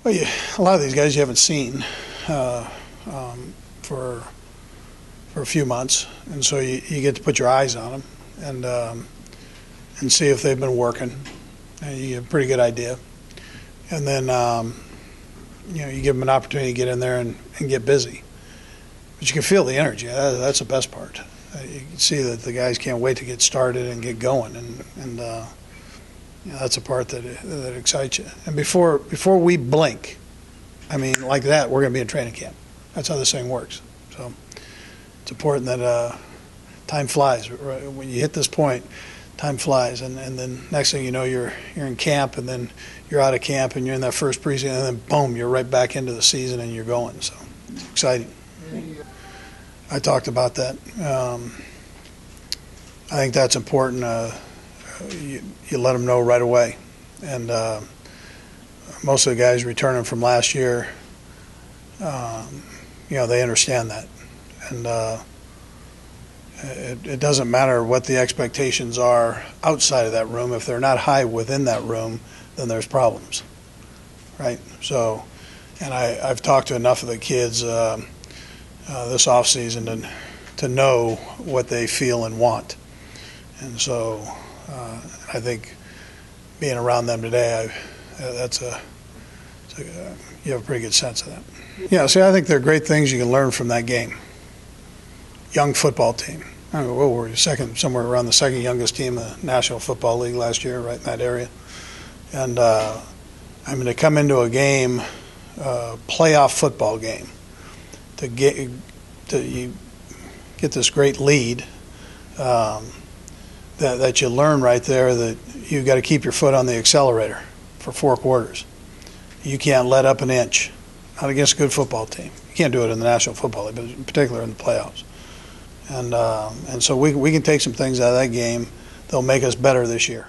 Well, a lot of these guys you haven't seen for a few months, and so you get to put your eyes on them and see if they've been working. And you get a pretty good idea, and then you give them an opportunity to get in there and get busy. But you can feel the energy. That's the best part. You can see that the guys can't wait to get started and get going, and that's the part that excites you. And before we blink, I mean, like that, we're going to be in training camp. That's how this thing works. So it's important that time flies. Right? When you hit this point, time flies, and then next thing you know, you're in camp, and then you're out of camp, and you're in that first preseason, and then boom, you're right back into the season, and you're going. So it's exciting. I talked about that. I think that's important. You let them know right away, and most of the guys returning from last year, they understand that, and it doesn't matter what the expectations are outside of that room. If they're not high within that room, then there's problems, right? So, and I've talked to enough of the kids this offseason to know what they feel and want. And so I think being around them today, you have a pretty good sense of that. Yeah, see, I think there are great things you can learn from that game. Young football team. I don't know, we're somewhere around the second youngest team in the National Football League last year, right in that area. And to come into a game, playoff football game, to get this great lead, that you learn right there that you've got to keep your foot on the accelerator for 4 quarters. You can't let up an inch, not against a good football team. You can't do it in the National Football League, but in particular in the playoffs. And so we can take some things out of that game that'll make us better this year.